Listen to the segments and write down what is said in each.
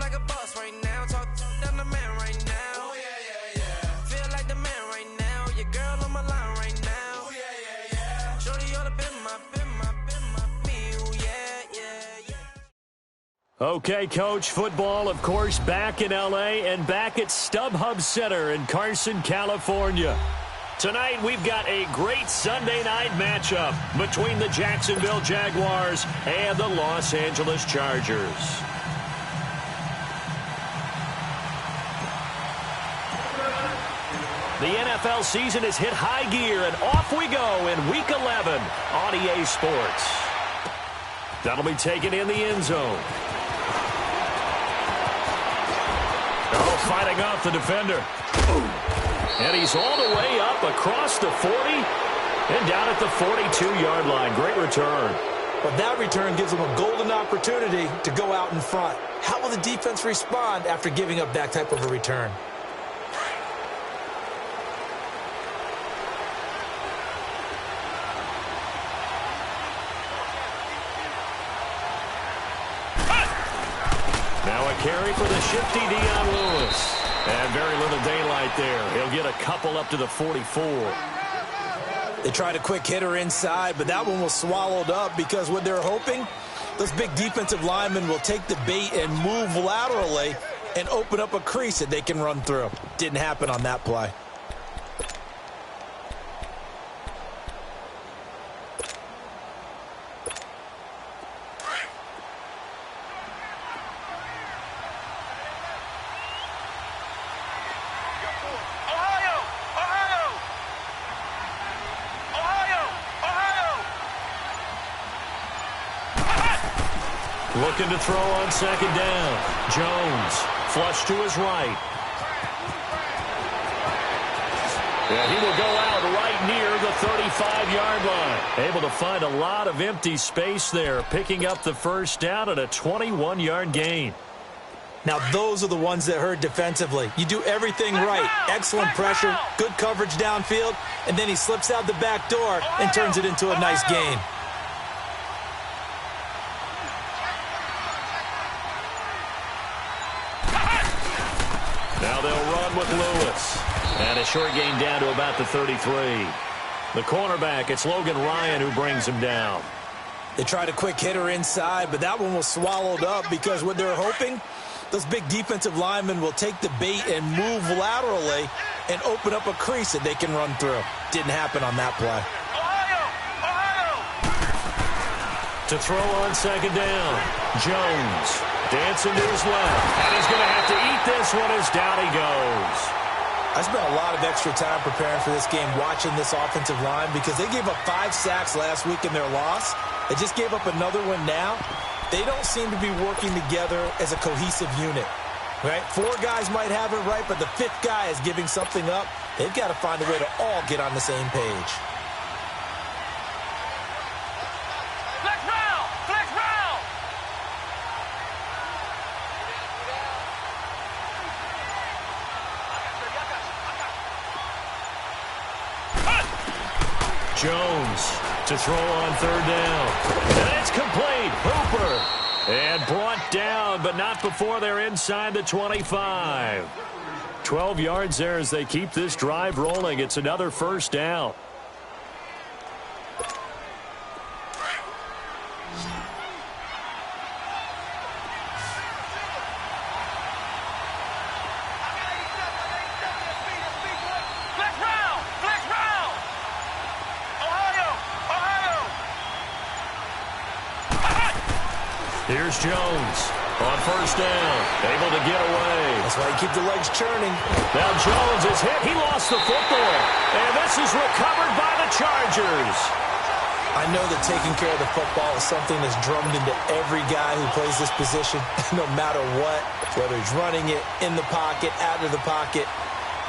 like a boss right now. Talk down the man right now. Oh, yeah. Feel like the man right now. Your girl on my line right now. Oh, yeah. Shorty ought to been my, me. Oh, yeah. Okay, Coach, football, of course, back in L.A. and back at StubHub Center in Carson, California. Tonight, we've got a great Sunday night matchup between the Jacksonville Jaguars and the Los Angeles Chargers. The NFL season has hit high gear, and off we go in Week 11 on EA Sports. That'll be taken in the end zone. Oh, fighting off the defender. And he's all the way up across the 40 and down at the 42-yard line. Great return. But that return gives them a golden opportunity to go out in front. How will the defense respond after giving up that type of a return? Now a carry for the shifty Dion Lewis. And very little daylight there. He'll get a couple up to the 44. They tried a quick hitter inside, but that one was swallowed up because what they're hoping, those big defensive linemen will take the bait and move laterally and open up a crease that they can run through. Didn't happen on that play. Looking to throw on second down. Jones, flush to his right. Yeah, he will go out right near the 35-yard line. Able to find a lot of empty space there, picking up the first down at a 21-yard gain. Now, those are the ones that hurt defensively. You do everything right. Excellent pressure, good coverage downfield, and then he slips out the back door and turns it into a nice gain. Now they'll run with Lewis. And a short gain down to about the 33. The cornerback, it's Logan Ryan who brings him down. They tried a quick hitter inside, but that one was swallowed up because what they're hoping, those big defensive linemen will take the bait and move laterally and open up a crease that they can run through. Didn't happen on that play. To throw on second down, Jones dancing to his left, and he's going to have to eat this one as down he goes. I spent a lot of extra time preparing for this game watching this offensive line because they gave up 5 sacks last week in their loss. They just gave up another one now. They don't seem to be working together as a cohesive unit. Right? 4 guys might have it right, but the 5th guy is giving something up. They've got to find a way to all get on the same page. Jones to throw on third down. And it's complete. Hooper. And brought down, but not before they're inside the 25. 12 yards there as they keep this drive rolling. It's another first down. Here's Jones on first down, able to get away. That's why you keep the legs churning. Now Jones is hit. He lost the football. And this is recovered by the Chargers. I know that taking care of the football is something that's drummed into every guy who plays this position, no matter what, whether he's running it, in the pocket, out of the pocket.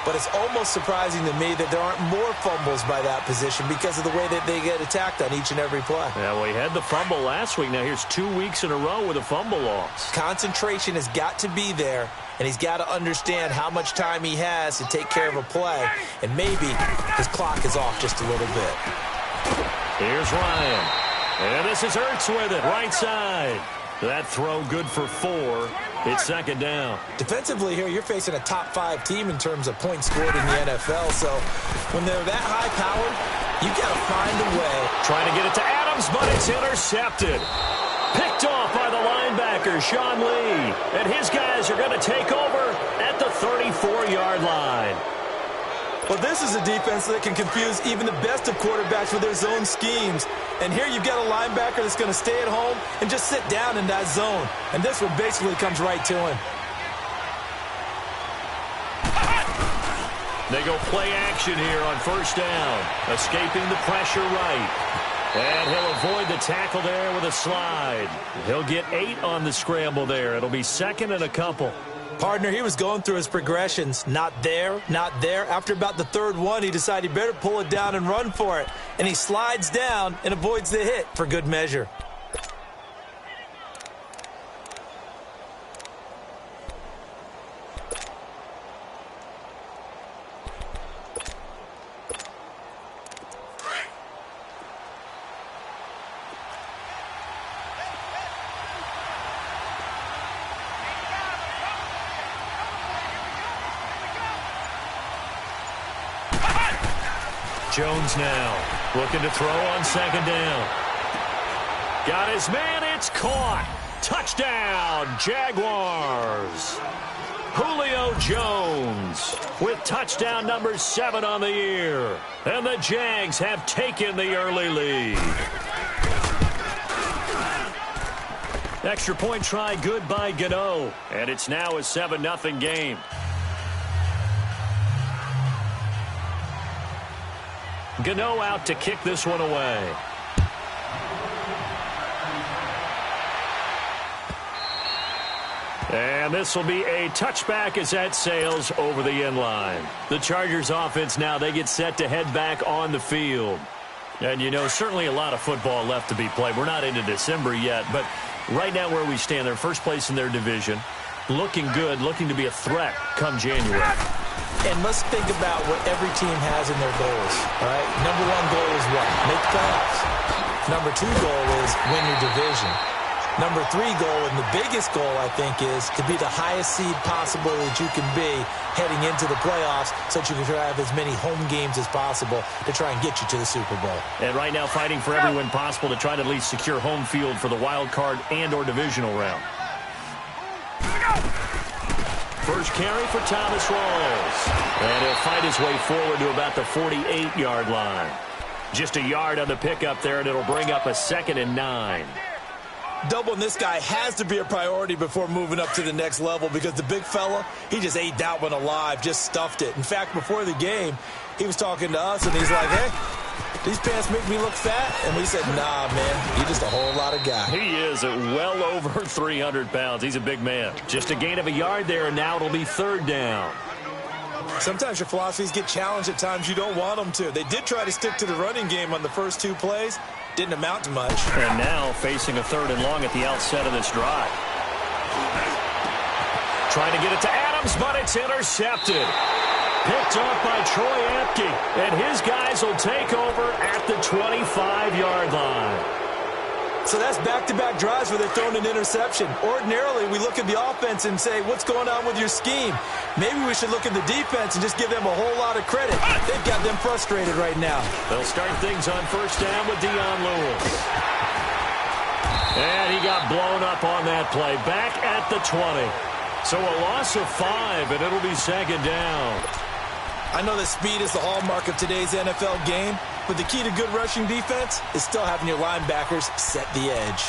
But it's almost surprising to me that there aren't more fumbles by that position because of the way that they get attacked on each and every play. Yeah, well, he had the fumble last week. Now here's 2 weeks in a row with a fumble loss. Concentration has got to be there, and he's got to understand how much time he has to take care of a play. And maybe his clock is off just a little bit. Here's Ryan. And this is Ertz with it, right side. That throw good for 4. It's second down. Defensively here, you're facing a top-5 team in terms of points scored in the NFL. So when they're that high-powered, you got to find a way. Trying to get it to Adams, but it's intercepted. Picked off by the linebacker, Sean Lee. And his guys are going to take over at the 34-yard line. Well, this is a defense that can confuse even the best of quarterbacks with their zone schemes. And here you've got a linebacker that's going to stay at home and just sit down in that zone. And this one basically comes right to him. They go play action here on first down. Escaping the pressure right. And he'll avoid the tackle there with a slide. He'll get 8 on the scramble there. It'll be second and a couple. Partner, he was going through his progressions. Not there, not there. After about the third one, he decided he better pull it down and run for it. And he slides down and avoids the hit for good measure. Jones now looking to throw on second down. Got his man. It's caught. Touchdown, Jaguars. Julio Jones with touchdown number 7 on the year. And the Jags have taken the early lead. Extra point try good by Gano. And it's now a 7-0 game. Gano out to kick this one away. And this will be a touchback as that sails over the end line. The Chargers offense now, they get set to head back on the field. And, you know, certainly a lot of football left to be played. We're not into December yet, but right now where we stand, they're first place in their division. Looking good, looking to be a threat come January. And let's think about what every team has in their goals, all right? Number 1 goal is what? Make the playoffs. Number 2 goal is win your division. Number 3 goal, and the biggest goal, I think, is to be the highest seed possible that you can be heading into the playoffs so that you can have as many home games as possible to try and get you to the Super Bowl. And right now fighting for every win possible to try to at least secure home field for the wild card and or divisional round. First carry for Thomas Rawls. And he'll fight his way forward to about the 48-yard line. Just a yard on the pickup there, and it'll bring up a 2nd and 9. Doubling this guy has to be a priority before moving up to the next level because the big fella, he just ate that one alive, just stuffed it. In fact, before the game, he was talking to us, and he's like, hey, these pants make me look fat? And we said, nah, man, you're just a whole lot of guy. He is at well over 300 pounds. He's a big man. Just a gain of a yard there, and now it'll be 3rd down. Sometimes your philosophies get challenged at times you don't want them to. They did try to stick to the running game on the first 2 plays. Didn't amount to much. And now facing a 3rd and long at the outset of this drive. Trying to get it to Adams, but it's intercepted. Picked off by Troy Apke, and his guys will take over at the 25-yard line. So that's back-to-back drives where they're throwing an interception. Ordinarily, we look at the offense and say, what's going on with your scheme? Maybe we should look at the defense and just give them a whole lot of credit. They've got them frustrated right now. They'll start things on first down with Dion Lewis. And he got blown up on that play. Back at the 20. So a loss of 5, and it'll be 2nd down. I know that speed is the hallmark of today's NFL game, but the key to good rushing defense is still having your linebackers set the edge.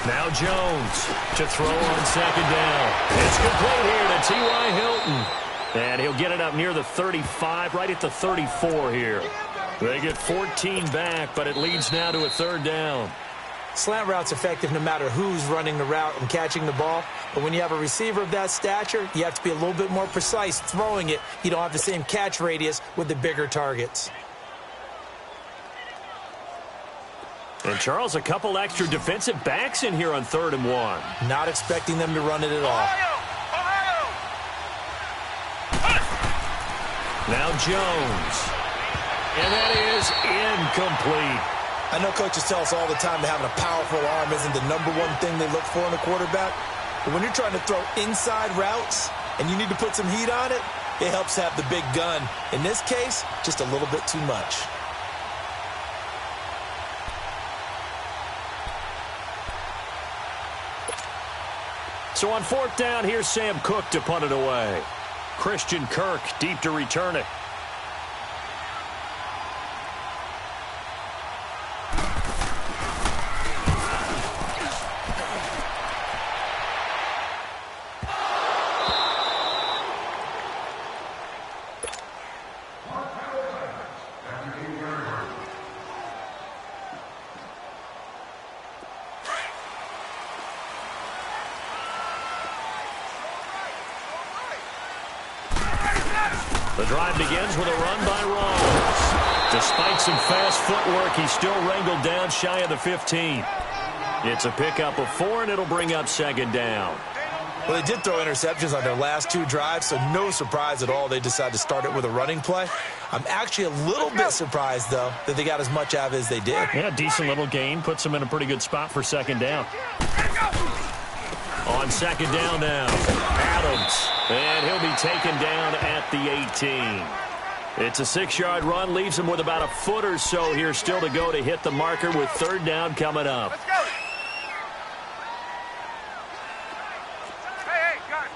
Now Jones to throw on 2nd down. It's complete here to T.Y. Hilton. And he'll get it up near the 35, right at the 34 here. They get 14 back, but it leads now to a 3rd down. Slant route's effective no matter who's running the route and catching the ball. But when you have a receiver of that stature, you have to be a little bit more precise throwing it. You don't have the same catch radius with the bigger targets. And, Charles, a couple extra defensive backs in here on 3rd and 1. Not expecting them to run it at all. Now Jones. And that is incomplete. I know coaches tell us all the time that having a powerful arm isn't the number one thing they look for in a quarterback. But when you're trying to throw inside routes and you need to put some heat on it, it helps have the big gun. In this case, just a little bit too much. So on fourth down, here's Sam Cook to punt it away. Christian Kirk deep to return it. The drive begins with a run by Rawls. Despite some fast footwork, he's still wrangled down shy of the 15. It's a pickup of 4, and it'll bring up second down. Well, they did throw interceptions on their last 2 drives, so no surprise at all they decided to start it with a running play. I'm actually a little bit surprised, though, that they got as much out of it as they did. Yeah, decent little gain. Puts them in a pretty good spot for second down. On second down now, Adams. And he'll be taken down at the 18. It's a 6-yard run, leaves him with about a foot or so here still to go to hit the marker with third down coming up. Let's go. Hey, gun.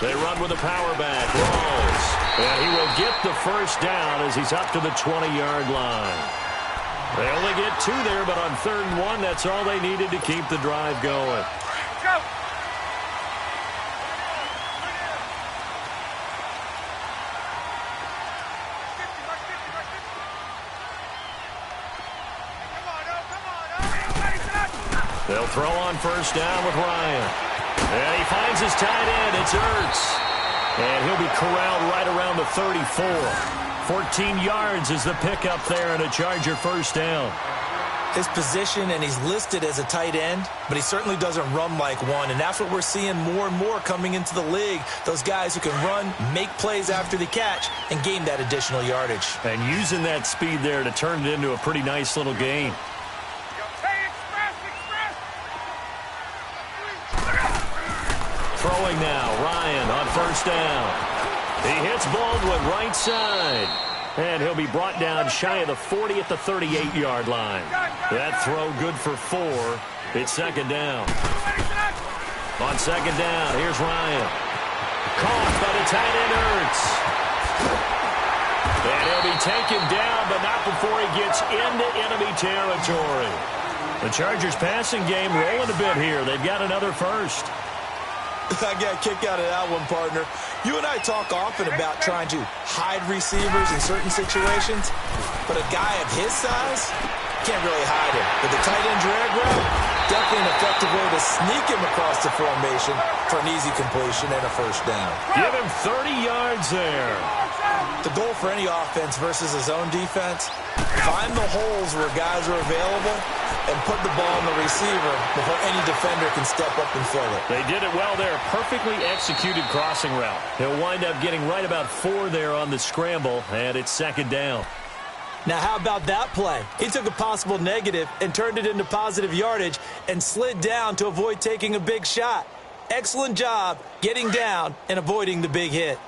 They run with a power back. Rawls. And he will get the first down as he's up to the 20-yard line. They only get 2 there, but on 3rd and 1, that's all they needed to keep the drive going. Go. They'll throw on first down with Ryan. And he finds his tight end. It's Ertz. And he'll be corralled right around the 34. 14 yards is the pickup there and a Charger first down. His position, and he's listed as a tight end, but he certainly doesn't run like one, and that's what we're seeing more and more coming into the league. Those guys who can run, make plays after the catch, and gain that additional yardage. And using that speed there to turn it into a pretty nice little gain. Throwing now, Ryan on first down. He hits Baldwin right side. And he'll be brought down shy of the 40 at the 38-yard line. That throw good for 4. It's second down. On second down, here's Ryan. Caught by the tight end Ertz. And he'll be taken down, but not before he gets into enemy territory. The Chargers passing game rolling a bit here. They've got another first. I got a kick out of that one, partner. You and I talk often about trying to hide receivers in certain situations, but a guy of his size can't really hide him. But the tight end drag route, definitely an effective way to sneak him across the formation for an easy completion and a first down. Give him 30 yards there. The goal for any offense versus his own defense, find the holes where guys are available and put the ball on the receiver before any defender can step up and fill it. They did it well there. Perfectly executed crossing route. He'll wind up getting right about 4 there on the scramble, and it's second down. Now, how about that play? He took a possible negative and turned it into positive yardage and slid down to avoid taking a big shot. Excellent job getting down and avoiding the big hit.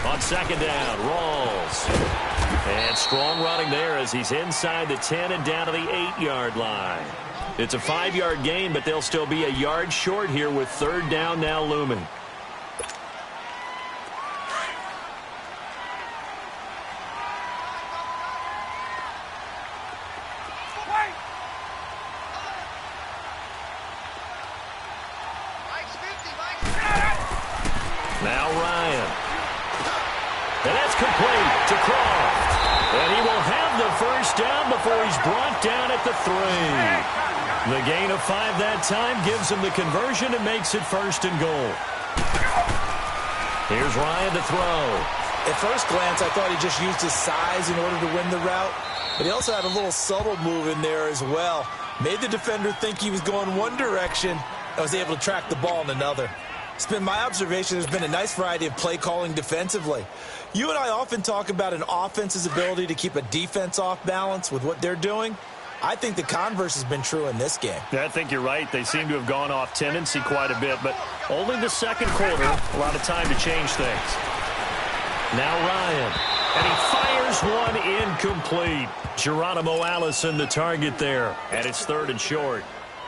On second down, Rawls. And strong running there as he's inside the 10 and down to the 8-yard line. It's a 5-yard gain, but they'll still be a yard short here with third down now looming. Now Ryan. And that's complete to Croft. And he will have the first down before he's brought down at the 3. The gain of 5 that time gives him the conversion and makes it first and goal. Here's Ryan to throw. At first glance, I thought he just used his size in order to win the route, but he also had a little subtle move in there as well. Made the defender think he was going one direction and was able to track the ball in another. It's been my observation there's been a nice variety of play calling defensively. You and I often talk about an offense's ability to keep a defense off balance with what they're doing. I think the converse has been true in this game. Yeah, I think you're right. They seem to have gone off tendency quite a bit, but only the second quarter, a lot of time to change things. Now Ryan, and he fires one incomplete. Geronimo Allison the target there, and it's 3rd and short.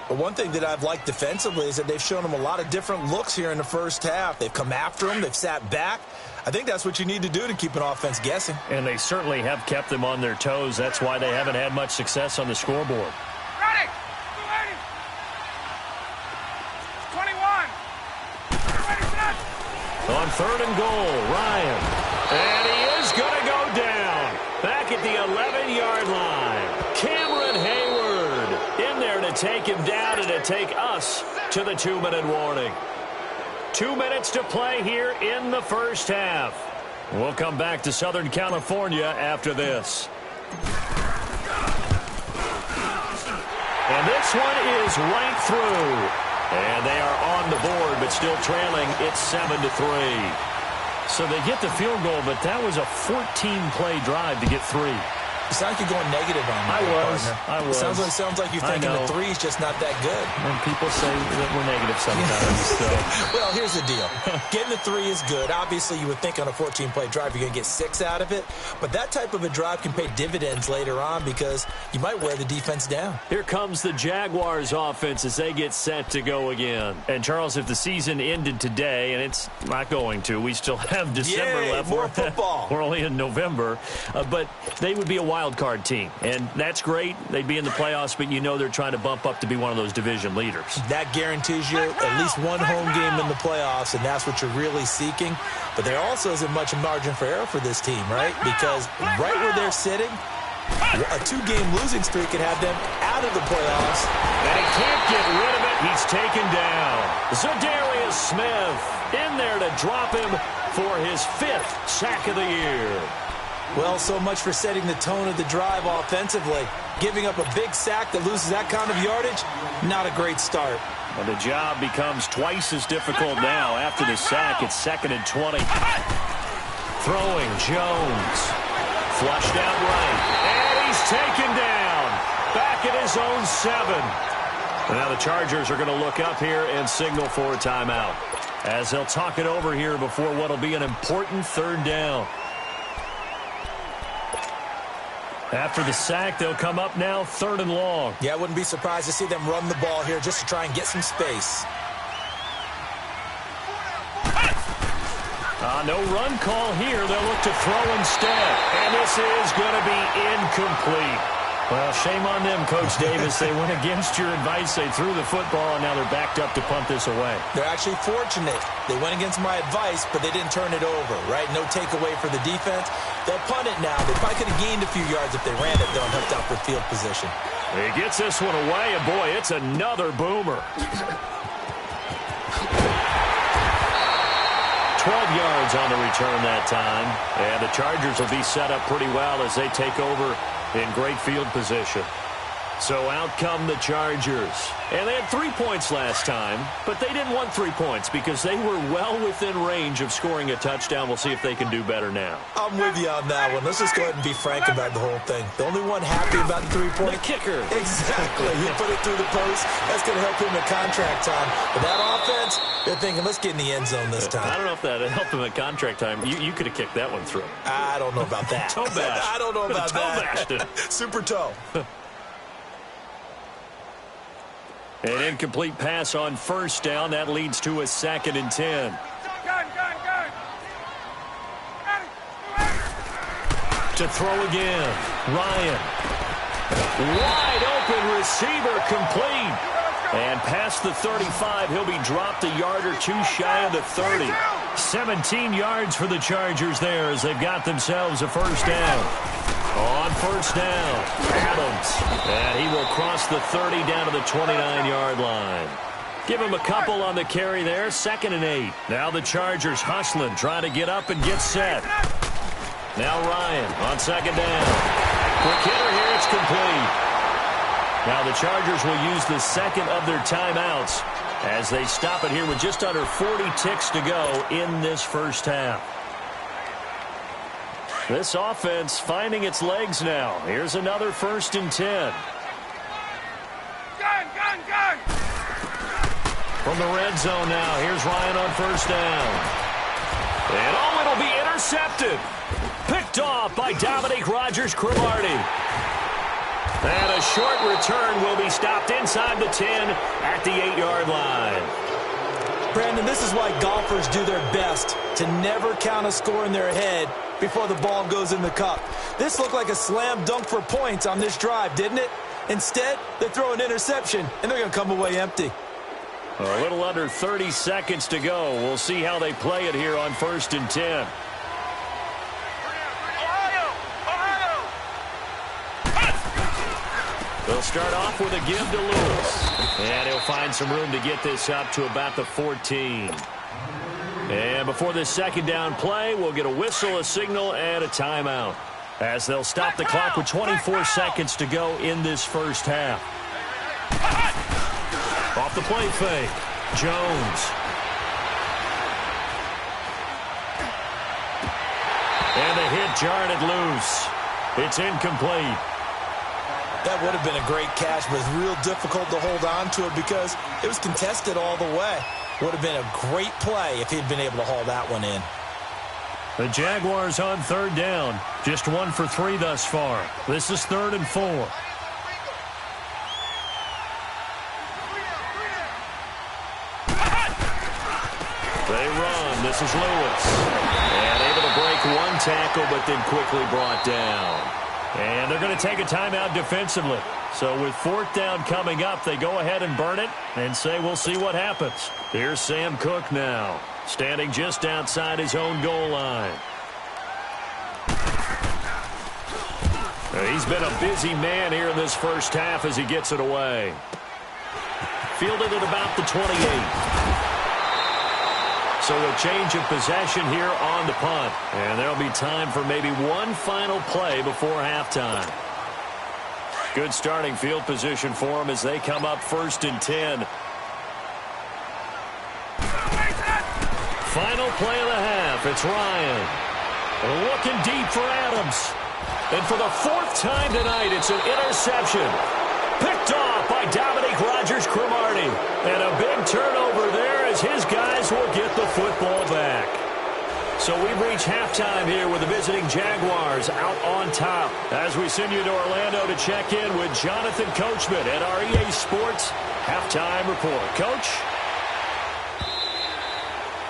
But one thing that I've liked defensively is that they've shown him a lot of different looks here in the first half. They've come after him. They've sat back. I think that's what you need to do to keep an offense guessing. And they certainly have kept them on their toes. That's why they haven't had much success on the scoreboard. Ready! 21! On 3rd and goal, Ryan. And he is going to go down. Back at the 11-yard line. Cameron Hayward in there to take him down and to take us to the 2-minute warning. 2 minutes to play here in the first half. We'll come back to Southern California after this. And this one is right through. And they are on the board, but still trailing. It's 7-3. So they get the field goal, but that was a 14-play drive to get 3. It sounds like you're going negative on me. I was. It sounds like you're thinking the 3 is just not that good. And people say that we're negative sometimes. So. Well, here's the deal. Getting the 3 is good. Obviously, you would think on a 14-play drive you're going to get 6 out of it. But that type of a drive can pay dividends later on because you might wear the defense down. Here comes the Jaguars offense as they get set to go again. And, Charles, if the season ended today, and it's not going to, we still have December left. More football. We're only in November. But they would be a wild card team, and that's great. They'd be in the playoffs, but you know they're trying to bump up to be one of those division leaders. That guarantees you at least one home game in the playoffs, and that's what you're really seeking. But there also isn't much margin for error for this team, right? Because right where they're sitting, a 2-game losing streak could have them out of the playoffs. And he can't get rid of it. He's taken down. Za'Darius Smith in there to drop him for his 5th sack of the year. Well, so much for setting the tone of the drive offensively. Giving up a big sack that loses that kind of yardage, not a great start. And the job becomes twice as difficult now. After the sack, it's 2nd and 20. Throwing Jones. Flushed out right. And he's taken down. Back at his own 7. Now the Chargers are going to look up here and signal for a timeout, as they'll talk it over here before what will be an important 3rd down. After the sack, they'll come up now 3rd and long. Yeah, I wouldn't be surprised to see them run the ball here just to try and get some space. No run call here. They'll look to throw instead. And this is going to be incomplete. Well, shame on them, Coach Davis. They went against your advice. They threw the football, and now they're backed up to punt this away. They're actually fortunate. They went against my advice, but they didn't turn it over, right? No takeaway for the defense. They'll punt it now. They probably could have gained a few yards if they ran it, though, and hooked up for field position. He gets this one away, and boy, it's another boomer. 12 yards on the return that time. And the Chargers will be set up pretty well as they take over in great field position. So out come the Chargers. And they had 3 points last time, but they didn't want 3 points because they were well within range of scoring a touchdown. We'll see if they can do better now. I'm with you on that one. Let's just go ahead and be frank about the whole thing. The only one happy about the 3-point. The kicker. Exactly. He put it through the post. That's going to help him in contract time. But that offense, they're thinking, let's get in the end zone this time. I don't know if that helped him at contract time. You could have kicked that one through. I don't know about that. Toe bash. I don't know about toe that. Bashed it. Super toe. An incomplete pass on 1st down. That leads to a 2nd and 10. Gun. To throw again. Ryan. Wide open receiver complete. And past the 35, he'll be dropped a yard or 2 shy of the 30. 17 yards for the Chargers there as they've got themselves a 1st down. On 1st down, Adams. And he will cross the 30 down to the 29-yard line. Give him a couple on the carry there. 2nd and 8. Now the Chargers hustling, trying to get up and get set. Now Ryan on second down. Quick hitter here. It's complete. Now the Chargers will use the second of their timeouts as they stop it here with just under 40 ticks to go in this first half. This offense finding its legs now. Here's another 1st and 10. Gun! From the red zone now, here's Ryan on 1st down. And it'll be intercepted. Picked off by Dominique Rodgers-Cromartie. And a short return will be stopped inside the 10 at the 8-yard line. Brandon, this is why golfers do their best to never count a score in their head before the ball goes in the cup. This looked like a slam dunk for points on this drive, didn't it? Instead, they throw an interception, and they're going to come away empty. A little under 30 seconds to go. We'll see how they play it here on 1st and 10. They'll start off with a give to Lewis. And he'll find some room to get this up to about the 14. And before this second down play, we'll get a whistle, a signal, and a timeout, as they'll stop the clock with 24 seconds to go in this first half. Off the play fake, Jones. And the hit jarred it loose. It's incomplete. That would have been a great catch, but it's real difficult to hold on to it because it was contested all the way. Would have been a great play if he'd been able to haul that one in. The Jaguars on 3rd down. Just 1 for 3 thus far. This is 3rd and 4. They run. This is Lewis. And able to break one tackle, but then quickly brought down. And they're going to take a timeout defensively. So with 4th down coming up, they go ahead and burn it and say we'll see what happens. Here's Sam Cook now, standing just outside his own goal line. He's been a busy man here in this first half as he gets it away. Fielded at about the 28. So a change of possession here on the punt. And there'll be time for maybe one final play before halftime. Good starting field position for them as they come up 1st and 10. Final play of the half. It's Ryan. Looking deep for Adams. And for the 4th time tonight, it's an interception. Picked off by Dominique Rodgers-Cromartie. And a big turnover there as his guys will get the football back. So we've reached halftime here with the visiting Jaguars out on top. As we send you to Orlando to check in with Jonathan Coachman at our EA Sports Halftime Report. Coach?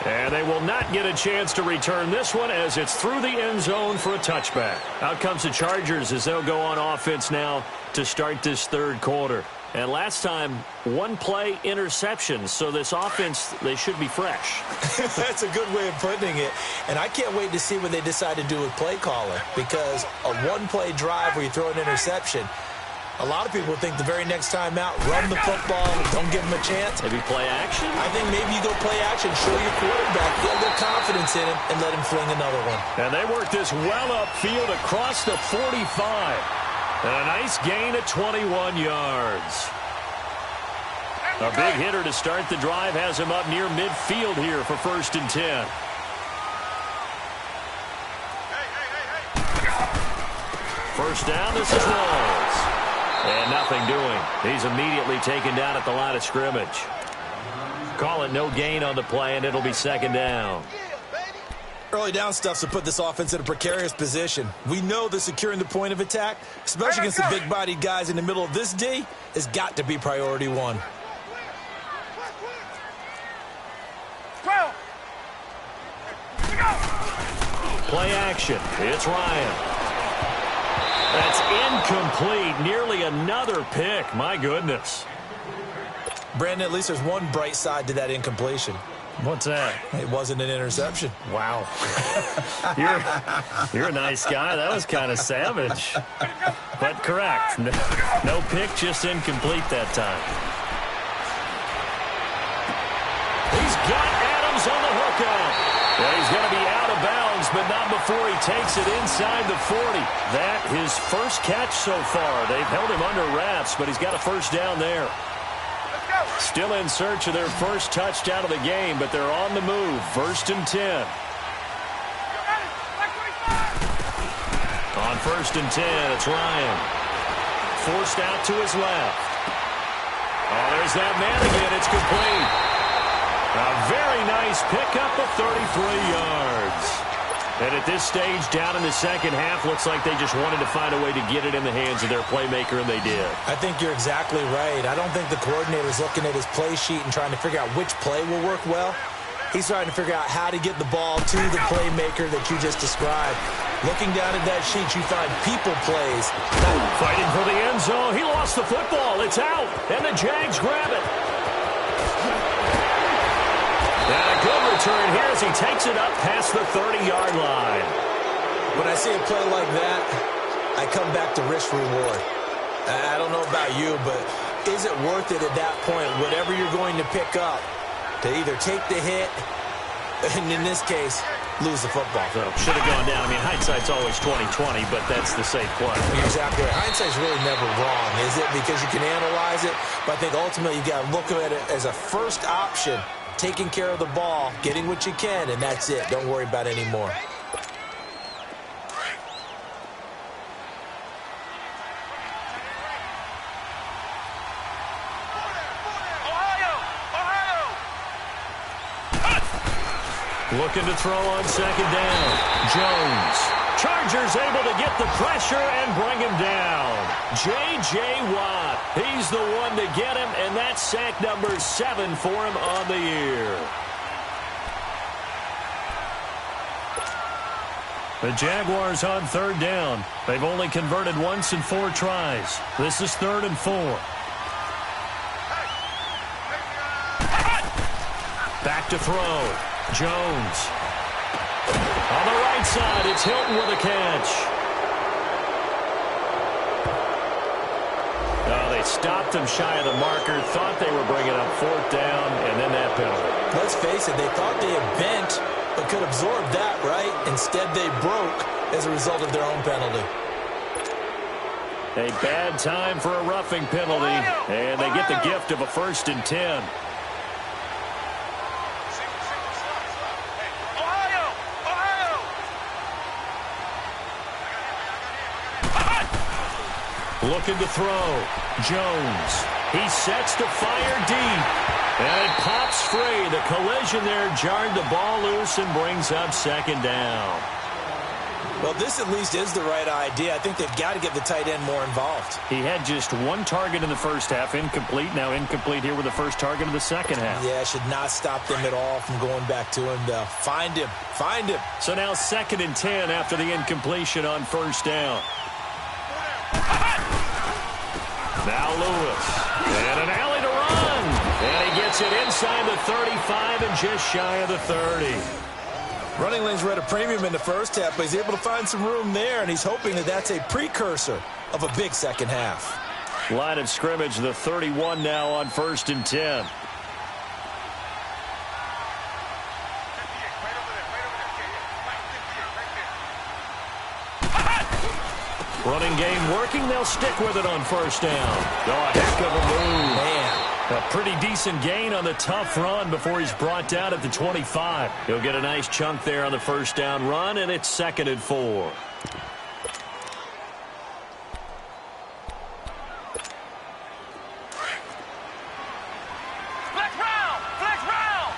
And they will not get a chance to return this one as it's through the end zone for a touchback. Out comes the Chargers as they'll go on offense now to start this 3rd quarter. And last time, 1 play interception. So this offense, they should be fresh. That's a good way of putting it. And I can't wait to see what they decide to do with play calling. Because a 1-play drive where you throw an interception, a lot of people think the very next time out, run the football, don't give them a chance. Maybe play action? I think maybe you go play action, show your quarterback, get a little confidence in him, and let him fling another one. And they work this well upfield across the 45. And a nice gain at 21 yards. A big hitter to start the drive has him up near midfield here for 1st and 10. First down, this is Walls. And nothing doing. He's immediately taken down at the line of scrimmage. Call it no gain on the play, and it'll be 2nd down. Early down stuff's to put this offense in a precarious position. We know that securing the point of attack, especially against the big-bodied guys in the middle of this D, has got to be priority 1. 12. Play action. It's Ryan. That's incomplete. Nearly another pick. My goodness. Brandon, at least there's one bright side to that incompletion. What's that? It wasn't an interception. Wow. You're a nice guy. That was kind of savage. But correct. No pick, just incomplete that time. He's got Adams on the hookup. And he's going to be out of bounds but not before he takes it inside the 40. That his first catch so far. They've held him under wraps, but he's got a first down there. Still in search of their first touchdown of the game, but they're on the move. 1st and 10. On 1st and 10, it's Ryan. Forced out to his left. Oh, there's that man again. It's complete. A very nice pickup of 33 yards. And at this stage, down in the second half, looks like they just wanted to find a way to get it in the hands of their playmaker, and they did. I think you're exactly right. I don't think the coordinator's looking at his play sheet and trying to figure out which play will work well. He's trying to figure out how to get the ball to the playmaker that you just described. Looking down at that sheet, you find people plays. Fighting for the end zone. He lost the football. It's out, and the Jags grab it. And a good return here as he takes it up past the 30-yard line. When I see a play like that, I come back to risk-reward. I don't know about you, but is it worth it at that point, whatever you're going to pick up, to either take the hit, and in this case, lose the football? So, should have gone down. I mean, hindsight's always 20/20, but that's the safe play. You're exactly right. Hindsight's really never wrong, is it? Because you can analyze it, but I think ultimately you got to look at it as a first option, taking care of the ball, getting what you can, and that's it. Don't worry about it anymore. Looking to throw on 2nd down. Jones. Chargers able to get the pressure and bring him down. J.J. Watt. He's the one to get him, and that's sack number 7 for him on the year. The Jaguars on 3rd down. They've only converted once in 4 tries. This is 3rd and 4. Back to throw. Jones. On the right side, it's Hilton with a catch. Oh, they stopped him shy of the marker, thought they were bringing up 4th down, and then that penalty. Let's face it, they thought they had bent, but could absorb that, right? Instead, they broke as a result of their own penalty. A bad time for a roughing penalty, and they get the gift of a 1st and 10. Looking to throw. Jones. He sets to fire deep. And it pops free. The collision there jarred the ball loose and brings up 2nd down. Well, this at least is the right idea. I think they've got to get the tight end more involved. He had just 1 target in the first half. Incomplete. Now incomplete here with the first target of the second half. Yeah, should not stop them at all from going back to him, though. Find him. Find him. So now 2nd and 10 after the incompletion on 1st down. Now Lewis. And an alley to run. And he gets it inside the 35 and just shy of the 30. Running lanes were at a premium in the first half, but he's able to find some room there, and he's hoping that that's a precursor of a big second half. Line of scrimmage, the 31 now on 1st and 10. Running game working. They'll stick with it on 1st down. Oh, a heck of a move. Man. A pretty decent gain on the tough run before he's brought down at the 25. He'll get a nice chunk there on the 1st down run, and it's 2nd and 4. Flex round! Flex round!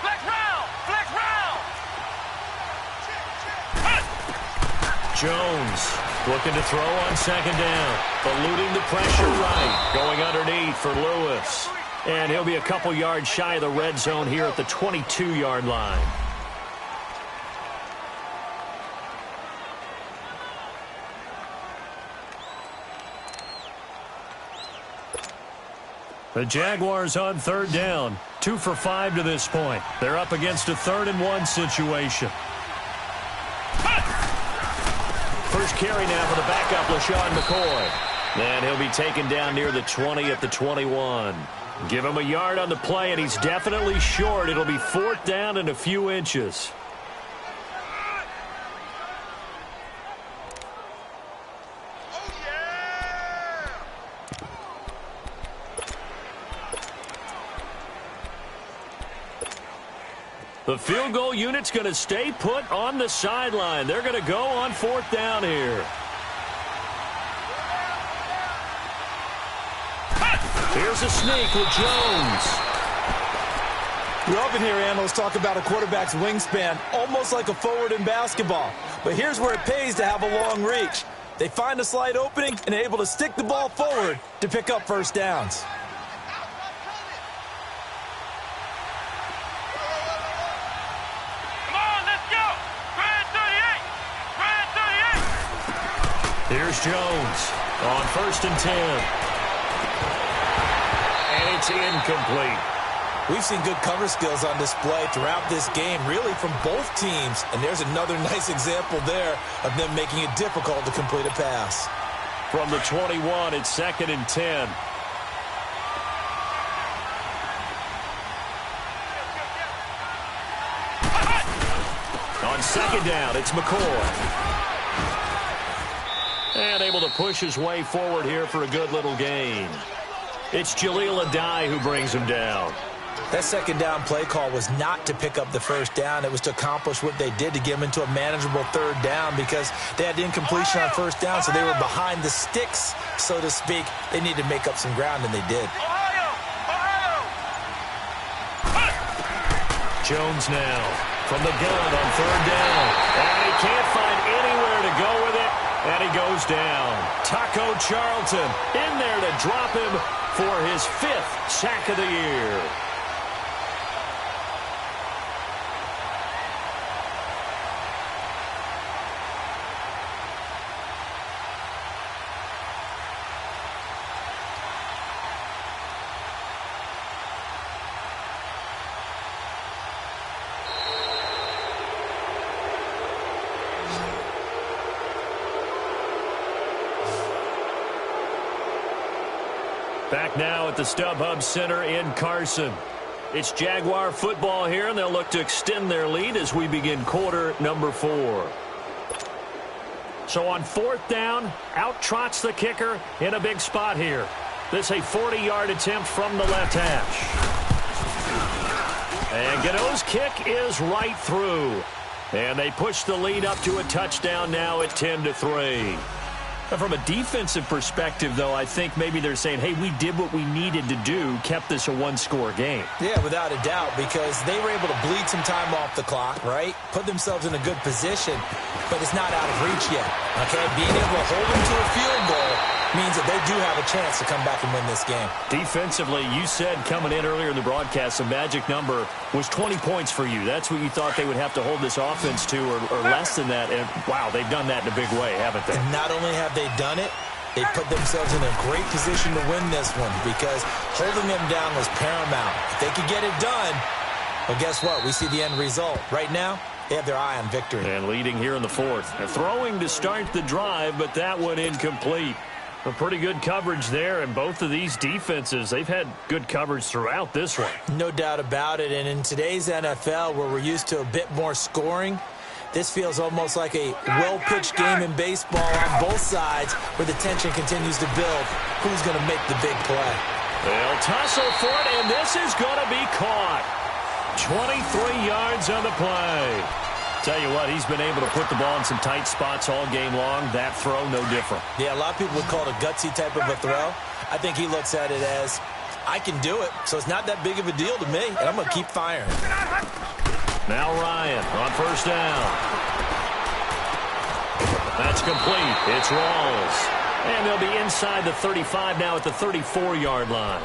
Flex round! Flex round! Jones looking to throw on 2nd down. Eluding the pressure right. Going underneath for Lewis. And he'll be a couple yards shy of the red zone here at the 22-yard line. The Jaguars on 3rd down. 2 for 5 to this point. They're up against a 3rd and 1 situation. First carry now for the backup, LaShawn McCoy. And he'll be taken down near the 20 at the 21. Give him a yard on the play, and he's definitely short. It'll be 4th down and a few inches. The field goal unit's going to stay put on the sideline. They're going to go on 4th down here. Here's a sneak with Jones. You often hear analysts talk about a quarterback's wingspan, almost like a forward in basketball. But here's where it pays to have a long reach. They find a slight opening and are able to stick the ball forward to pick up first downs. Come on, let's go. Grand 38. Here's Jones on 1st and 10. And it's incomplete. We've seen good cover skills on display throughout this game, really from both teams. And there's another nice example there of them making it difficult to complete a pass. From the 21, it's 2nd and 10. On 2nd down, it's McCoy. And able to push his way forward here for a good little gain. It's Jaleel Addae who brings him down. That 2nd down play call was not to pick up the first down. It was to accomplish what they did to get them into a manageable 3rd down because they had incompletion on 1st down, so they were behind the sticks, so to speak. They needed to make up some ground, and they did. Jones now from the gun on 3rd down. And he can't find anywhere to go with it, and he goes down. Taco Charlton in there to drop him for his 5th sack of the year. Back now at the StubHub Center in Carson. It's Jaguar football here, and they'll look to extend their lead as we begin quarter number 4. So on 4th down, out trots the kicker in a big spot here. This a 40-yard attempt from the left hash. And Gano's kick is right through. And they push the lead up to a touchdown now at 10-3. From a defensive perspective, though, I think maybe they're saying, hey, we did what we needed to do, kept this a one-score game. Yeah, without a doubt, because they were able to bleed some time off the clock, right? Put themselves in a good position, but it's not out of reach yet, okay? Being able to hold them to a field goal means that they do have a chance to come back and win this game. Defensively, you said coming in earlier in the broadcast, the magic number was 20 points for you. That's what you thought they would have to hold this offense to, or less than that. And, wow, they've done that in a big way, haven't they? And not only have they done it, they put themselves in a great position to win this one because holding them down was paramount. If they could get it done, well, guess what? We see the end result. Right now, they have their eye on victory. And leading here in the 4th. They're throwing to start the drive, but that one incomplete. A pretty good coverage there, and both of these defenses, they've had good coverage throughout this one. No doubt about it, and in today's NFL, where we're used to a bit more scoring, this feels almost like a well-pitched game in baseball on both sides where the tension continues to build. Who's going to make the big play? They'll tussle for it, and this is going to be caught. 23 yards on the play. Tell you what, he's been able to put the ball in some tight spots all game long. That throw, no different. Yeah, a lot of people would call it a gutsy type of a throw. I think he looks at it as, I can do it, so it's not that big of a deal to me, and I'm going to keep firing. Now Ryan on 1st down. That's complete. It's Rawls. And they'll be inside the 35 now at the 34-yard line.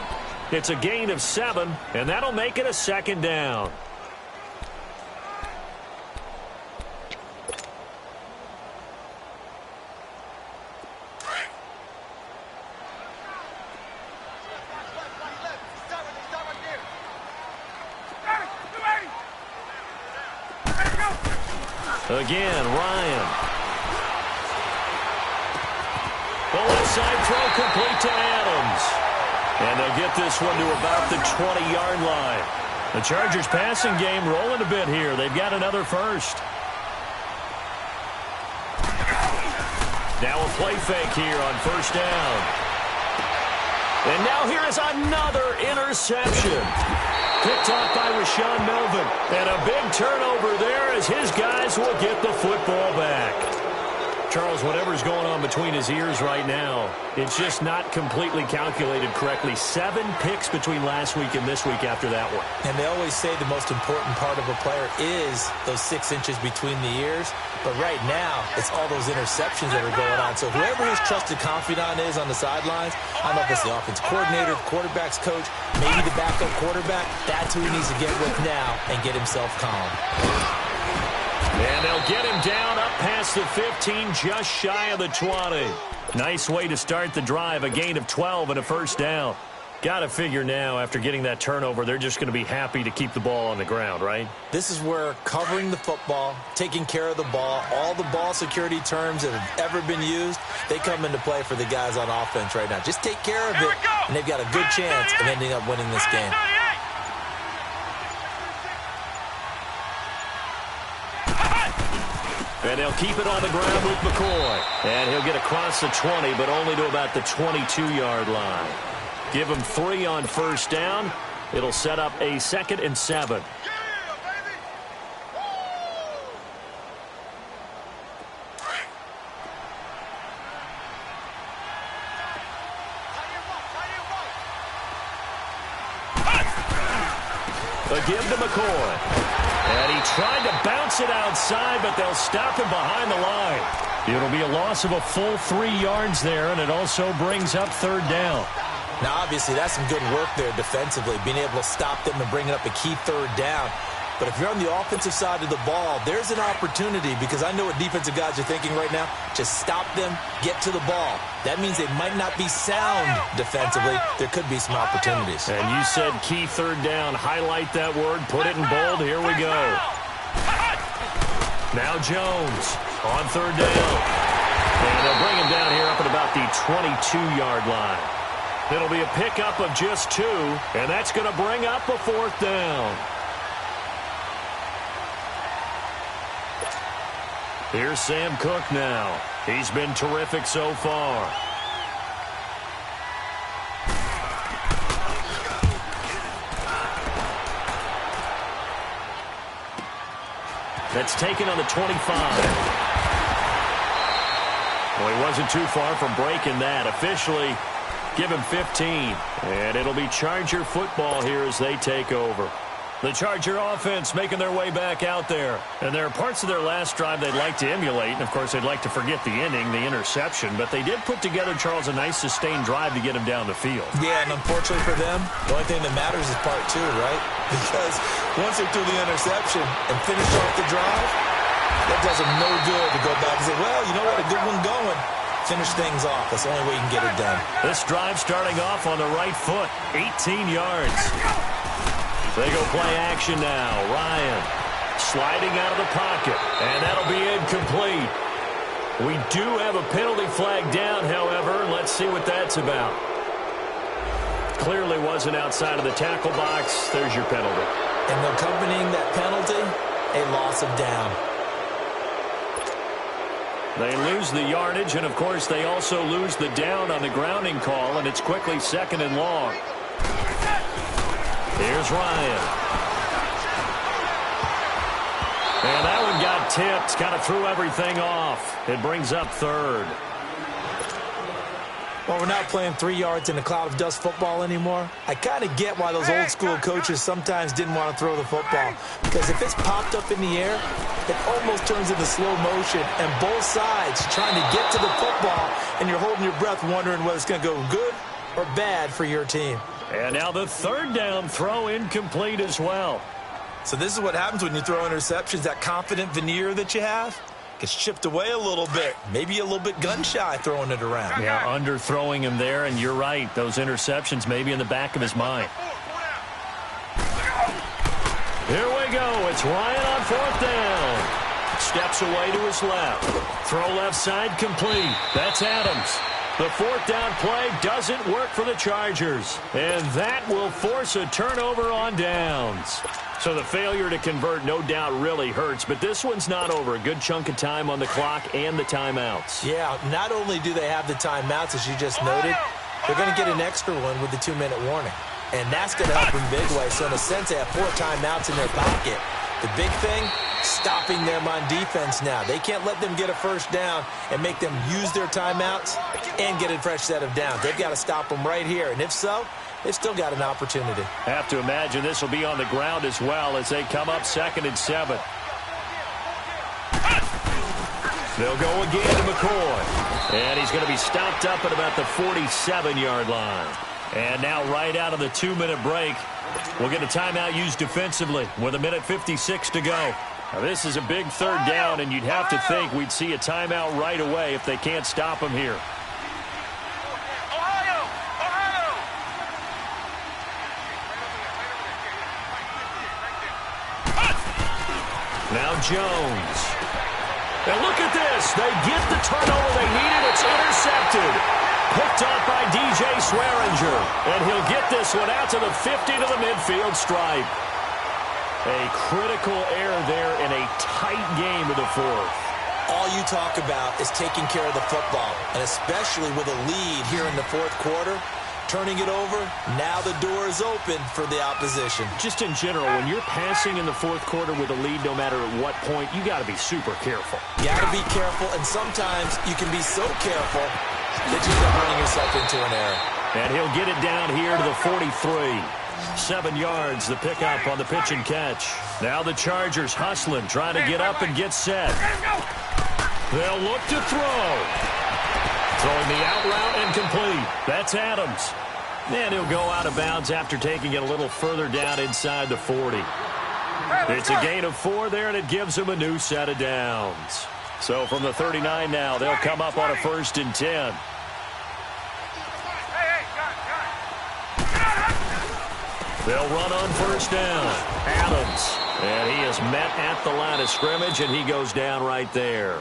It's a gain of 7, and that'll make it a 2nd down. Again, Ryan. The left side throw complete to Adams. And they'll get this one to about the 20-yard line. The Chargers passing game rolling a bit here. They've got another first. Now a play fake here on 1st down. And now here is another interception. Picked off by Rashaan Melvin. And a big turnover there as his guys will get the football back. Charles, whatever's going on between his ears right now, it's just not completely calculated correctly. 7 picks between last week and this week after that one. And they always say the most important part of a player is those 6 inches between the ears. But right now, it's all those interceptions that are going on. So whoever his trusted confidant is on the sidelines, I don't know if it's the offense coordinator, the quarterback's coach, maybe the backup quarterback, that's who he needs to get with now and get himself calm. And they'll get him down up past the 15, just shy of the 20. Nice way to start the drive, a gain of 12 and a first down. Got to figure now, after getting that turnover, they're just going to be happy to keep the ball on the ground, right? This is where covering the football, taking care of the ball, all the ball security terms that have ever been used, they come into play for the guys on offense right now. Just take care of it, and they've got a good chance of ending up winning this game. And they'll keep it on the ground with McCoy. And he'll get across the 20, but only to about the 22-yard line. Give him 3 on first down. It'll set up a 2nd and 7. A give to McCoy. And he tried to bounce it outside, but they'll stop him behind the line. It'll be a loss of a full 3 yards there, and it also brings up 3rd down. Now, obviously, that's some good work there defensively, being able to stop them and bring up a key 3rd down. But if you're on the offensive side of the ball, there's an opportunity, because I know what defensive guys are thinking right now. Just stop them, get to the ball. That means they might not be sound defensively. There could be some opportunities. And you said key 3rd down. Highlight that word. Put it in bold. Here we go. Now Jones on 3rd down. And they'll bring him down here up at about the 22-yard line. It'll be a pickup of just 2, and that's going to bring up a 4th down. Here's Sam Cook now. He's been terrific so far. That's taken on the 25. Well, he wasn't too far from breaking that. Officially, give him 15. And it'll be Charger football here as they take over. The Charger offense making their way back out there. And there are parts of their last drive they'd like to emulate. And, of course, they'd like to forget the ending, the interception. But they did put together, Charles, a nice sustained drive to get him down the field. Yeah, and unfortunately for them, the only thing that matters is part 2, right? Because once they threw the interception and finished off the drive, that does them no good to go back and say, well, you know what, a good one going. Finish things off. That's the only way you can get it done. This drive starting off on the right foot, 18 yards. They go play action now. Ryan sliding out of the pocket, and that'll be incomplete. We do have a penalty flag down, however. Let's see what that's about. Clearly wasn't outside of the tackle box. There's your penalty. And accompanying that penalty, a loss of down. They lose the yardage, and, of course, they also lose the down on the grounding call, and it's quickly 2nd and long. Here's Ryan. And that one got tipped. Kind of threw everything off. It brings up 3rd. Well, we're not playing 3 yards in a cloud of dust football anymore. I kind of get why those old school coaches sometimes didn't want to throw the football. Because if it's popped up in the air, it almost turns into slow motion. And both sides trying to get to the football, and you're holding your breath wondering whether it's going to go good or bad for your team. And now the 3rd down throw incomplete as well. So this is what happens when you throw interceptions. That confident veneer that you have gets chipped away a little bit. Maybe a little bit gun-shy throwing it around. Yeah, underthrowing him there, and you're right. Those interceptions maybe in the back of his mind. Here we go. It's Ryan on 4th down. Steps away to his left. Throw left side complete. That's Adams. The 4th down play doesn't work for the Chargers. And that will force a turnover on downs. So the failure to convert no doubt really hurts, but this one's not over. A good chunk of time on the clock and the timeouts. Yeah, not only do they have the timeouts, as you just noted, they're going to get an extra one with the 2-minute warning. and that's going to help in big way. So in a sense, they have 4 timeouts in their pocket. The big thing, stopping them on defense now. They can't let them get a first down and make them use their timeouts and get a fresh set of downs. They've got to stop them right here, and if so, they've still got an opportunity. Have to imagine this will be on the ground as well as they come up 2nd and 7. They'll go again to McCoy. And he's going to be stopped up at about the 47-yard line. And now right out of the 2-minute break, we'll get a timeout used defensively with 1:56 to go. Now, this is a big 3rd down, and you'd have to think we'd see a timeout right away if they can't stop him here. Now Jones. And look at this. They get the turnover they needed. It's intercepted. Picked off by DJ Swearinger. And he'll get this one out to the 50 to the midfield stripe. A critical error there in a tight game of the 4th. All you talk about is taking care of the football, and especially with a lead here in the 4th quarter. Turning it over, now the door is open for the opposition. Just in general, when you're passing in the 4th quarter with a lead, no matter at what point, you got to be super careful. You got to be careful, and sometimes you can be so careful that you end up running yourself into an error. And he'll get it down here to the 43. 7 yards, the pickup on the pitch and catch. Now the Chargers hustling, trying to get up and get set. They'll look to throw. Throwing the out route and complete. That's Adams. And he'll go out of bounds after taking it a little further down inside the 40. It's a gain of 4 there, and it gives him a new set of downs. So from the 39 now, they'll come up on a 1st and 10. They'll run on 1st down. Adams. And he is met at the line of scrimmage, and he goes down right there.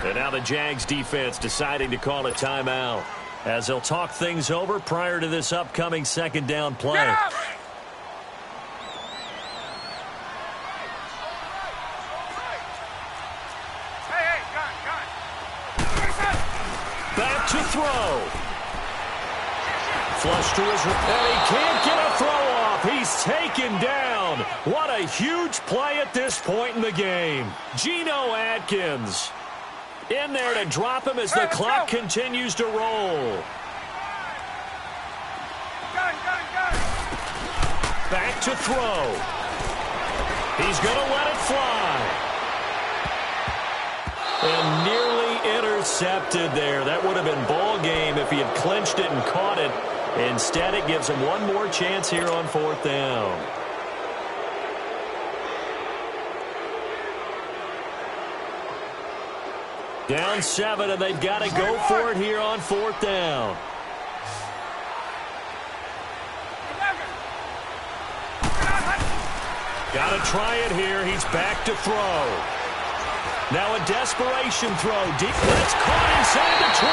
And now the Jags defense deciding to call a timeout as they'll talk things over prior to this upcoming 2nd down play. Back to throw. Flush to his right. And he can't get a throw off. He's taken down. What a huge play at this point in the game. Geno Atkins in there to drop him as the clock continues to roll. Back to throw. He's going to let it fly. And nearly intercepted there. That would have been ball game if he had clinched it and caught it. Instead, it gives him one more chance here on 4th down. Down 7, and they've got to go for it here on 4th down. Got to try it here. He's back to throw. Now a desperation throw. Deep, that's caught inside the 20.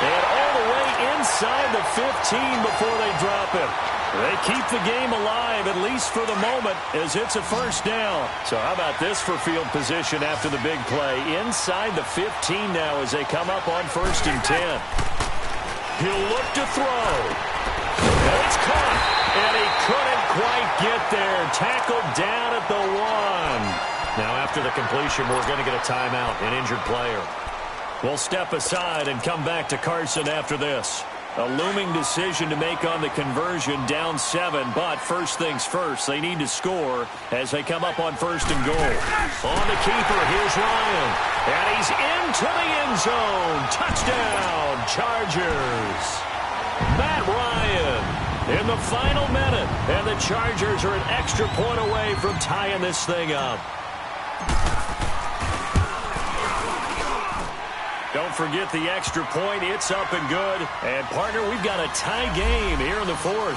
And all the way inside the 15 before they drop him. They keep the game alive, at least for the moment, as it's a 1st down. So how about this for field position after the big play? Inside the 15 now as they come up on 1st and 10. He'll look to throw. And it's caught. And he couldn't quite get there. Tackled down at the 1. Now after the completion, we're going to get a timeout, an injured player. We'll step aside and come back to Carson after this. A looming decision to make on the conversion, down 7, but first things first, they need to score as they come up on 1st and goal. On the keeper, here's Ryan, and he's into the end zone. Touchdown, Chargers. Matt Ryan in the final minute, and the Chargers are an extra point away from tying this thing up. Don't forget the extra point. It's up and good. And, partner, we've got a tie game here in the 4th.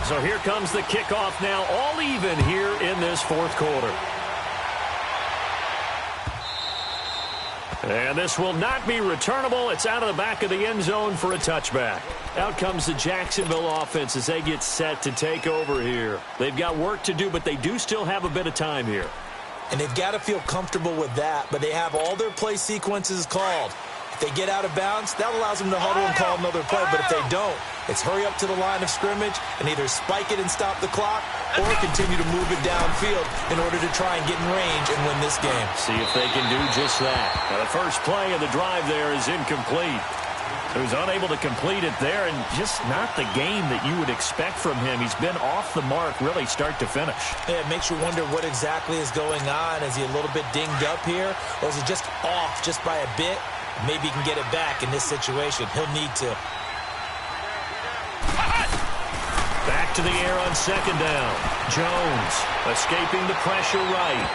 So here comes the kickoff now, all even here in this 4th quarter. And this will not be returnable. It's out of the back of the end zone for a touchback. Out comes the Jacksonville offense as they get set to take over here. They've got work to do, but they do still have a bit of time here. And they've got to feel comfortable with that, but they have all their play sequences called. If they get out of bounds, that allows them to huddle and call another play. But if they don't, it's hurry up to the line of scrimmage and either spike it and stop the clock or continue to move it downfield in order to try and get in range and win this game. See if they can do just that. Now, the first play of the drive there is incomplete. He was unable to complete it there, and just not the game that you would expect from him. He's been off the mark really start to finish. Yeah, it makes you wonder what exactly is going on. Is he a little bit dinged up here, or is he just off just by a bit? Maybe he can get it back in this situation. He'll need to. Back to the air on second down. Jones escaping the pressure right.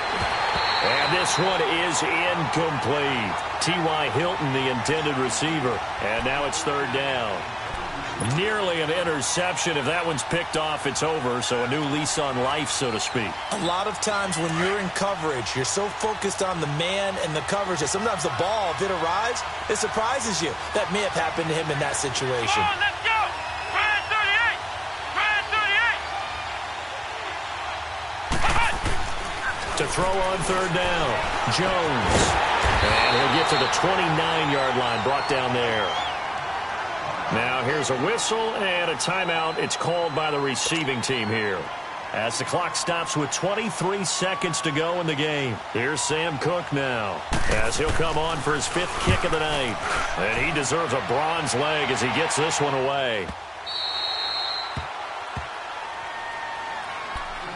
And this one is incomplete. T.Y. Hilton, the intended receiver. And now it's third down. Nearly an interception. If that one's picked off, it's over. So a new lease on life, so to speak. A lot of times when you're in coverage, you're so focused on the man and the coverage that sometimes the ball, if it arrives, it surprises you. That may have happened to him in that situation. Come on, let's go! Brand 38! Brand 38! To throw on third down, Jones. And he'll get to the 29-yard line, brought down there. Now here's a whistle and a timeout. It's called by the receiving team here. As the clock stops with 23 seconds to go in the game. Here's Sam Cook now, as he'll come on for his 5th kick of the night. And he deserves a bronze leg as he gets this one away.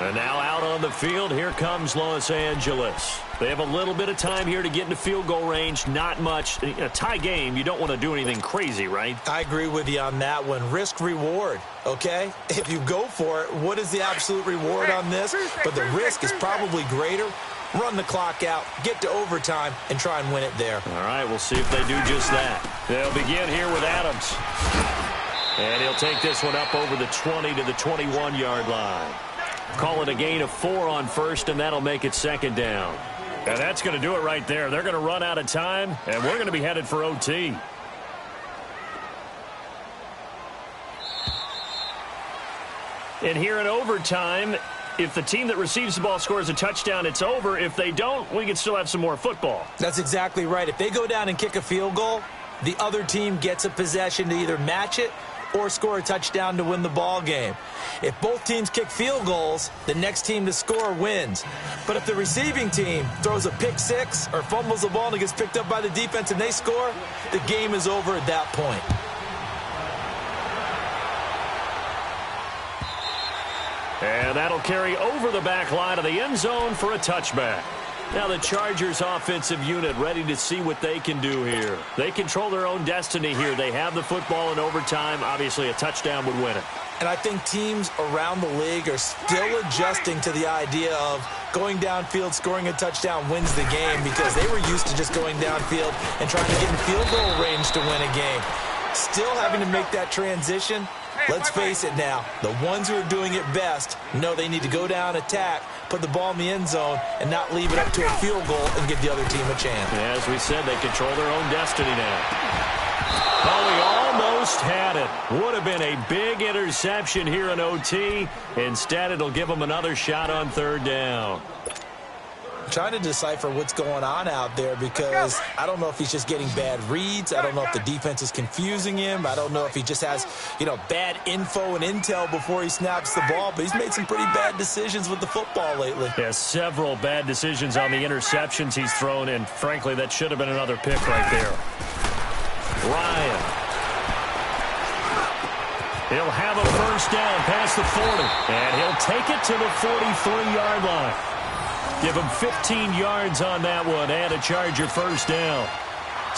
And now out on the field, here comes Los Angeles. They have a little bit of time here to get into field goal range. Not much. In a tie game, you don't want to do anything crazy, right? I agree with you on that one. Risk-reward, okay? If you go for it, what is the absolute reward on this? But the risk is probably greater. Run the clock out, get to overtime, and try and win it there. All right, we'll see if they do just that. They'll begin here with Adams. And he'll take this one up over the 20 to the 21-yard line. Call it a gain of 4 on first, and that'll make it second down. And that's going to do it right there. They're going to run out of time, and we're going to be headed for OT. And here in overtime, if the team that receives the ball scores a touchdown, it's over. If they don't, we can still have some more football. That's exactly right. If they go down and kick a field goal, the other team gets a possession to either match it or score a touchdown to win the ball game. If both teams kick field goals, the next team to score wins. But if the receiving team throws a pick six or fumbles the ball and it gets picked up by the defense and they score, the game is over at that point. And that'll carry over the back line of the end zone for a touchback. Now the Chargers offensive unit ready to see what they can do here. They control their own destiny here. They have the football in overtime. Obviously, a touchdown would win it. And I think teams around the league are still adjusting to the idea of going downfield, scoring a touchdown wins the game, because they were used to just going downfield and trying to get in field goal range to win a game. Still having to make that transition. Let's face it now, the ones who are doing it best know they need to go down, attack, put the ball in the end zone, and not leave it up to a field goal and give the other team a chance. As we said, they control their own destiny now. Oh, he almost had it. Would have been a big interception here in OT. Instead, it'll give them another shot on third down. Trying to decipher what's going on out there, because I don't know if he's just getting bad reads. I don't know if the defense is confusing him. I don't know if he just has, bad info and intel before he snaps the ball. But he's made some pretty bad decisions with the football lately. Yeah, several bad decisions on the interceptions he's thrown, and frankly, that should have been another pick right there. Ryan. He'll have a first down past the 40, and he'll take it to the 43-yard line. Give him 15 yards on that one and a Charger first down.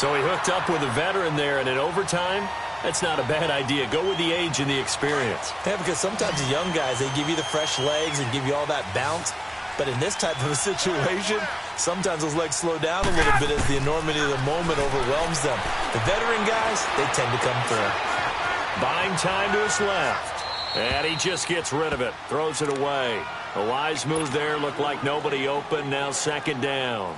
So he hooked up with a veteran there, and in overtime, that's not a bad idea. Go with the age and the experience. Yeah, because sometimes the young guys, they give you the fresh legs and give you all that bounce. But in this type of a situation, sometimes those legs slow down a little bit as the enormity of the moment overwhelms them. The veteran guys, they tend to come through. Buying time to his left. And he just gets rid of it. Throws it away. A wise move there. Looked like nobody open. Now second down.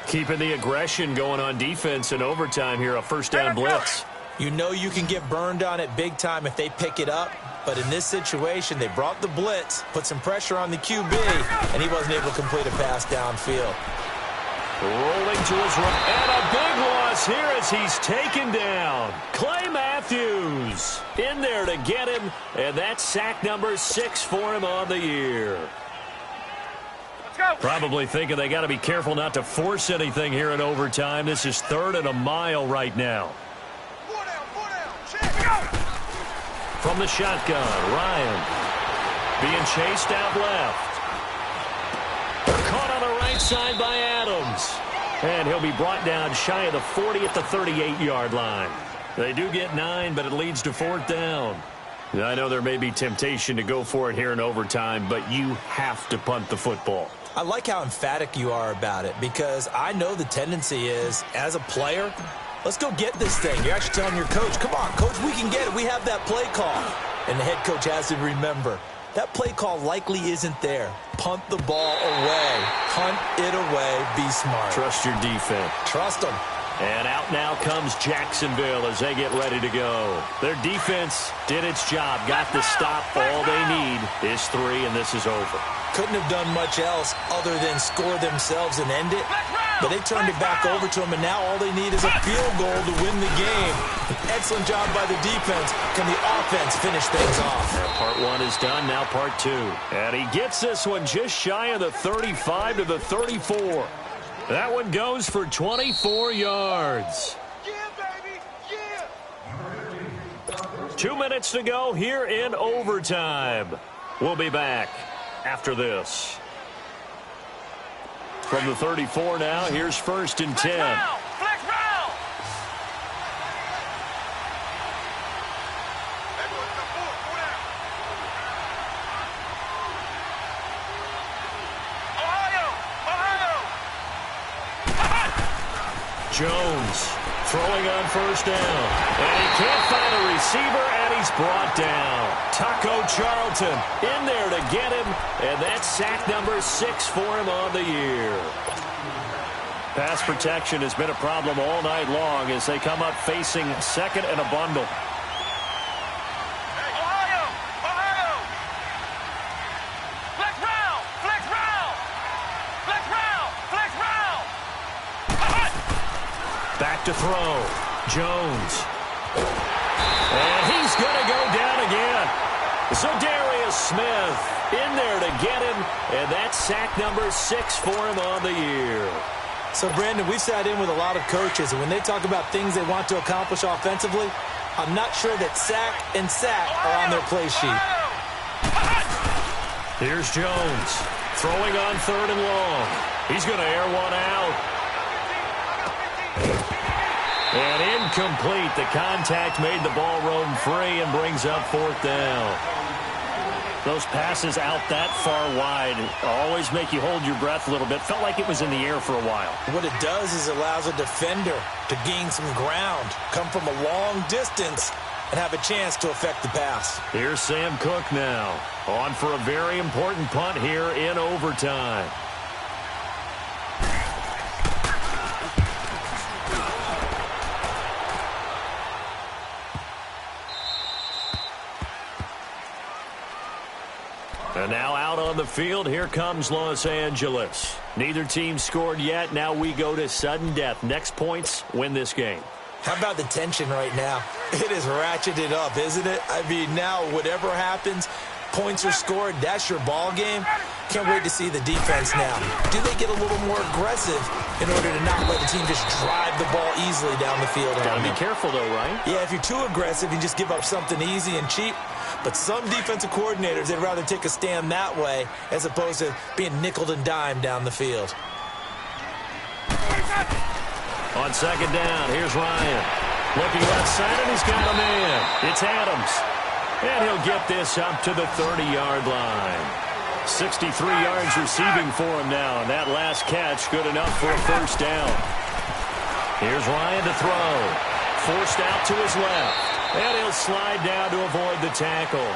Keeping the aggression going on defense in overtime here. A first down blitz. You know you can get burned on it big time if they pick it up. But in this situation, they brought the blitz, put some pressure on the QB, and he wasn't able to complete a pass downfield. Rolling to his right. And a big loss here as he's taken down. Clay Matthews in there to get him. And that's sack number 6 for him on the year. Probably thinking they got to be careful not to force anything here in overtime. This is 3rd and a mile right now. From the shotgun, Ryan being chased out left. Caught on the right side by Adams. And he'll be brought down shy of the 40 at the 38-yard line. They do get 9, but it leads to 4th down. I know there may be temptation to go for it here in overtime, but you have to punt the football. I like how emphatic you are about it because I know the tendency is, as a player, let's go get this thing. You're actually telling your coach, come on, coach, we can get it. We have that play call. And the head coach has to remember, that play call likely isn't there. Punt the ball away. Punt it away. Be smart. Trust your defense. Trust them. And out now comes Jacksonville as they get ready to go. Their defense did its job, got the stop. All they need is 3, and this is over. Couldn't have done much else other than score themselves and end it. But they turned it back over to them, and now all they need is a field goal to win the game. An excellent job by the defense. Can the offense finish things off? Part 1 is done, now part 2. And he gets this one just shy of the 35 to the 34. That one goes for 24 yards. Yeah, baby. Yeah. 2 minutes to go here in overtime. We'll be back after this. From the 34 now, here's 1st and 10. Flex round. Jones throwing on 1st down. And he can't find a receiver, and he's brought down. Taco Charlton in there to get him, and that's sack number 6 for him on the year. Pass protection has been a problem all night long as they come up facing 2nd and a bundle. Back to throw. Jones. And he's going to go down again. So Darius Smith in there to get him, and that's sack number 6 for him on the year. So, Brandon, we've sat in with a lot of coaches, and when they talk about things they want to accomplish offensively, I'm not sure that sack and sack are on their play sheet. Here's Jones throwing on 3rd and long. He's going to air one out. And incomplete. The contact made the ball roam free and brings up 4th down. Those passes out that far wide always make you hold your breath a little bit. Felt like it was in the air for a while. What it does is it allows a defender to gain some ground, come from a long distance, and have a chance to affect the pass. Here's Sam Cook now, on for a very important punt here in overtime. And now out on the field, here comes Los Angeles. Neither team scored yet. Now we go to sudden death. Next points win this game. How about the tension right now? It is ratcheted up, isn't it? I mean, now whatever happens, points are scored. That's your ball game. Can't wait to see the defense now. Do they get a little more aggressive in order to not let the team just drive the ball easily down the field? Got to be careful, though, right? Yeah, if you're too aggressive, you just give up something easy and cheap. But some defensive coordinators, they'd rather take a stand that way as opposed to being nickeled and dimed down the field. On 2nd down, here's Ryan. Looking outside, and he's got a man. It's Adams. And he'll get this up to the 30-yard line. 63 yards receiving for him now, and that last catch good enough for a 1st down. Here's Ryan to throw. Forced out to his left. And he'll slide down to avoid the tackle.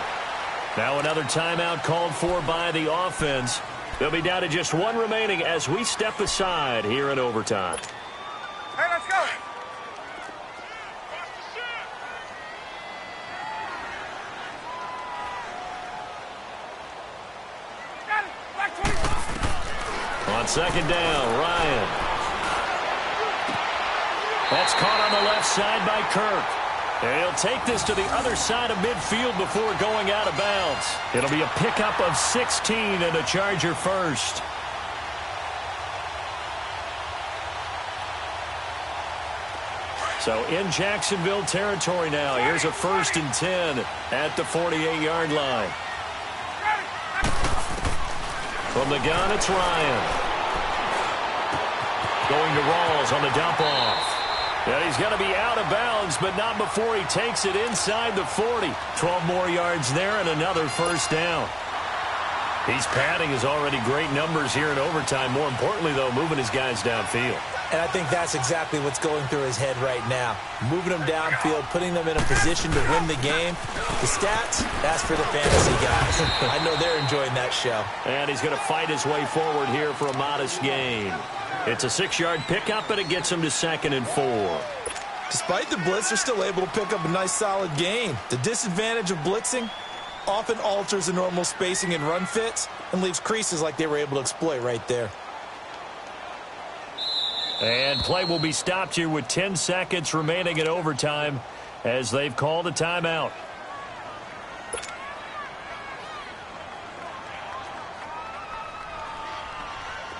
Now another timeout called for by the offense. They'll be down to just 1 remaining as we step aside here in overtime. Hey, let's go. On 2nd down, Ryan That's caught on the left side by Kirk. And he'll take this to the other side of midfield before going out of bounds. It'll be a pickup of 16 and a Charger first. So in Jacksonville territory now. Here's a 1st and 10 at the 48-yard line. From the gun, it's Ryan. Going to Rawls on the dump-off. And he's going to be out of bounds, but not before he takes it inside the 40. 12 more yards there and another 1st down. He's padding his already great numbers here in overtime. More importantly, though, moving his guys downfield. And I think that's exactly what's going through his head right now. Moving them downfield, putting them in a position to win the game. The stats, that's for the fantasy guys. I know they're enjoying that show. And he's going to fight his way forward here for a modest gain. It's a 6-yard pickup, and it gets him to 2nd and 4. Despite the blitz, they're still able to pick up a nice, solid gain. The disadvantage of blitzing often alters the normal spacing and run fits and leaves creases like they were able to exploit right there. And play will be stopped here with 10 seconds remaining in overtime as they've called a timeout.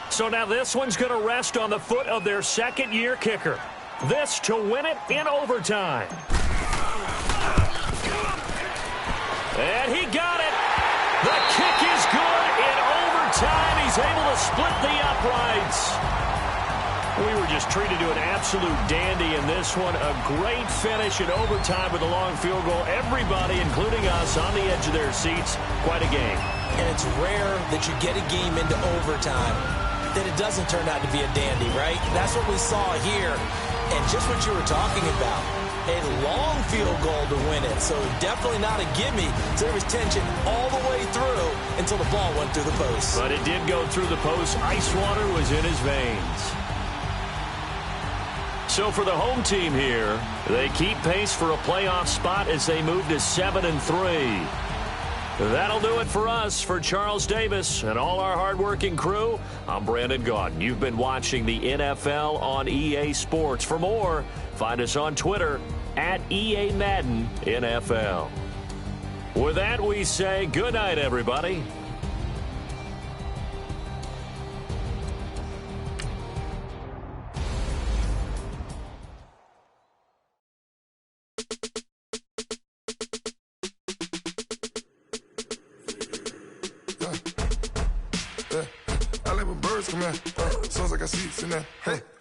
So now this one's going to rest on the foot of their second-year kicker. This to win it in overtime. And he got it. The kick is good in overtime. He's able to split the uprights. We were just treated to an absolute dandy in this one. A great finish in overtime with a long field goal. Everybody, including us, on the edge of their seats. Quite a game. And it's rare that you get a game into overtime that it doesn't turn out to be a dandy, right? That's what we saw here. And just what you were talking about, a long field goal to win it. So definitely not a gimme. So there was tension all the way through until the ball went through the post. But it did go through the post. Ice water was in his veins. So for the home team here, they keep pace for a playoff spot as they move to 7-3. That'll do it for us. For Charles Davis and all our hardworking crew, I'm Brandon Gaudin. You've been watching the NFL on EA Sports. For more, find us on Twitter at EA Madden NFL. With that, we say good night, everybody. Come here, soon as I got seats in there,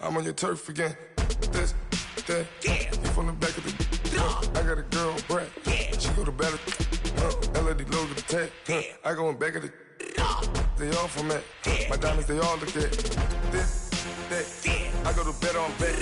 I'm on your turf again. This, that, you from the back of the, I got a girl, Brad, she go to battle, LED logo the tag, I go in back of the, they all from that, my diamonds they all look at, this, that, I go to bet on bet,